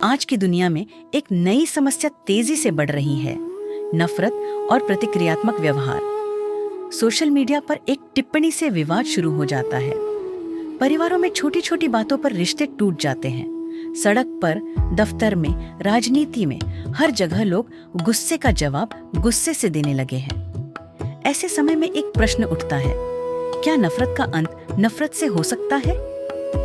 आज की दुनिया में एक नई समस्या तेजी से बढ़ रही है, नफरत और प्रतिक्रियात्मक व्यवहार। सोशल मीडिया पर एक टिप्पणी से विवाद शुरू हो जाता है। परिवारों में छोटी छोटी बातों पर रिश्ते टूट जाते हैं। सड़क पर, दफ्तर में, राजनीति में, हर जगह लोग गुस्से का जवाब गुस्से से देने लगे हैं। ऐसे समय में एक प्रश्न उठता है, क्या नफरत का अंत नफरत से हो सकता है?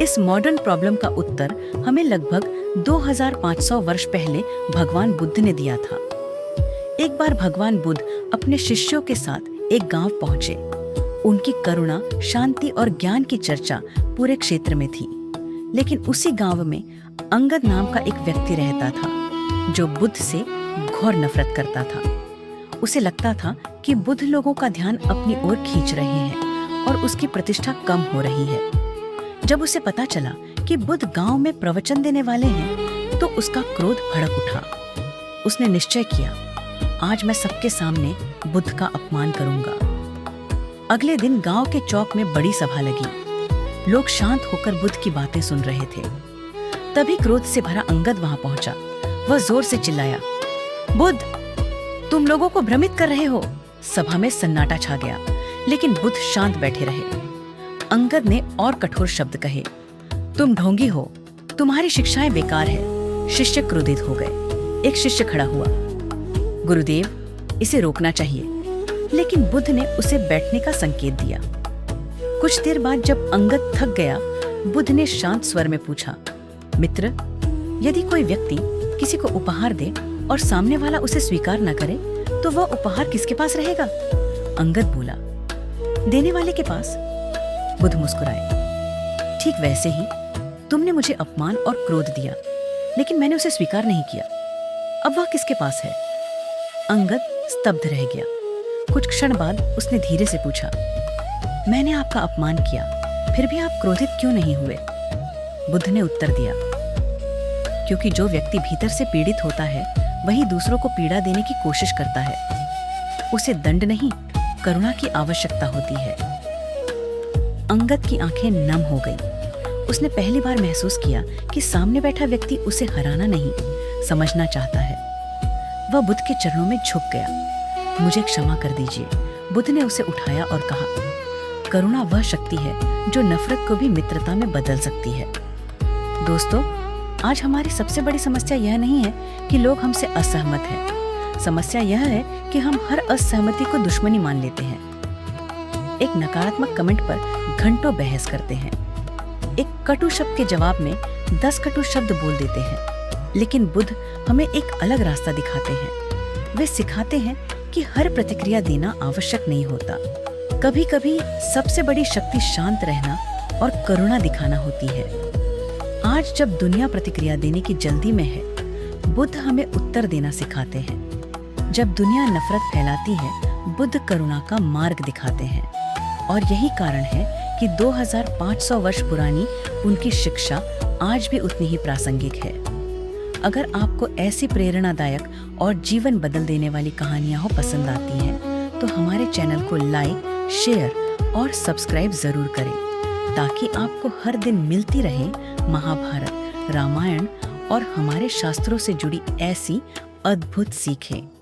इस मॉडर्न प्रॉब्लम का उत्तर हमें लगभग 2500 वर्ष पहले भगवान बुद्ध ने दिया था। एक बार भगवान बुद्ध अपने शिष्यों के साथ एक गांव पहुंचे। उनकी करुणा, शांति और ज्ञान की चर्चा पूरे क्षेत्र में थी। लेकिन उसी गांव में अंगद नाम का एक व्यक्ति रहता था, जो बुद्ध से घोर नफरत करता था। उसे लगता था कि बुद्ध लोगों का ध्यान अपनी ओर खींच रहे हैं और उसकी प्रतिष्ठा कम हो रही है। जब उसे पता चला कि बुद्ध गांव में प्रवचन देने वाले हैं, तो उसका क्रोध भड़क उठा। उसने निश्चय किया, आज मैं सबके सामने बुद्ध का अपमान करूंगा। अगले दिन गांव के चौक में बड़ी सभा लगी। लोग शांत होकर बुद्ध की बातें सुन रहे थे। तभी क्रोध से भरा अंगद वहां पहुंचा। वह जोर से चिल्लाया, बुद्ध, तुम लोगों को भ्रमित कर रहे हो। सभा में सन्नाटा छा गया, लेकिन बुद्ध शांत बैठे रहे। अंगद ने और कठोर शब्द कहे, तुम ढोंगी हो, तुम्हारी शिक्षाएं बेकार है। शिष्य क्रोधित हो गए। एक शिष्य खड़ा हुआ, गुरुदेव, इसे रोकना चाहिए। लेकिन बुद्ध ने उसे बैठने का संकेत दिया। कुछ देर बाद जब अंगद थक गया, बुद्ध ने शांत स्वर में पूछा, मित्र, यदि कोई व्यक्ति किसी को उपहार दे और सामने वाला उसे स्वीकार न करे, तो वह उपहार किसके पास रहेगा? अंगद बोला, देने वाले के पास। बुद्ध मुस्कुराए, ठीक वैसे ही तुमने मुझे अपमान और क्रोध दिया, लेकिन मैंने उसे स्वीकार नहीं किया। अब वह किसके पास है? अंगद स्तब्ध रह गया। कुछ क्षण बाद उसने धीरे से पूछा, मैंने आपका अपमान किया, फिर भी आप क्रोधित क्यों नहीं हुए? बुद्ध ने उत्तर दिया, क्योंकि जो व्यक्ति भीतर से पीड़ित होता है, वही दूसरों को पीड़ा देने की कोशिश करता है। उसे दंड नहीं, करुणा की आवश्यकता होती है। अंगद की आंखें नम हो गईं। उसने पहली बार महसूस किया कि सामने बैठा व्यक्ति उसे हराना नहीं, समझना चाहता है। वह बुद्ध के चरणों में झुक गया। मुझे क्षमा कर दीजिए। बुद्ध ने उसे उठाया और कहा, करुणा वह शक्ति है जो नफरत को भी मित्रता में बदल सकती है। दोस्तों, आज हमारी सबसे बड़ी समस्या यह नहीं है कि लोग हमसे असहमत हैं। समस्या यह है कि हम हर असहमति को दुश्मनी मान लेते हैं। एक नकारात्मक कमेंट पर घंटों बहस करते हैं। एक कटु शब्द के जवाब में 10 कटु शब्द बोल देते हैं। लेकिन बुद्ध हमें एक अलग रास्ता दिखाते हैं। वे सिखाते हैं कि हर प्रतिक्रिया देना आवश्यक नहीं होता। कभी कभी सबसे बड़ी शक्ति शांत रहना और करुणा दिखाना होती है। आज जब दुनिया प्रतिक्रिया देने की जल्दी में है, बुद्ध हमें उत्तर देना सिखाते हैं। जब दुनिया नफरत फैलाती है, बुद्ध करुणा का मार्ग दिखाते हैं। और यही कारण है कि 2500 वर्ष पुरानी उनकी शिक्षा आज भी उतनी ही प्रासंगिक है। अगर आपको ऐसी प्रेरणादायक और जीवन बदल देने वाली कहानियां पसंद आती हैं, तो हमारे चैनल को लाइक, शेयर और सब्सक्राइब जरूर करें, ताकि आपको हर दिन मिलती रहे महाभारत, रामायण और हमारे शास्त्रों से जुड़ी ऐसी अद्भुत सीखें।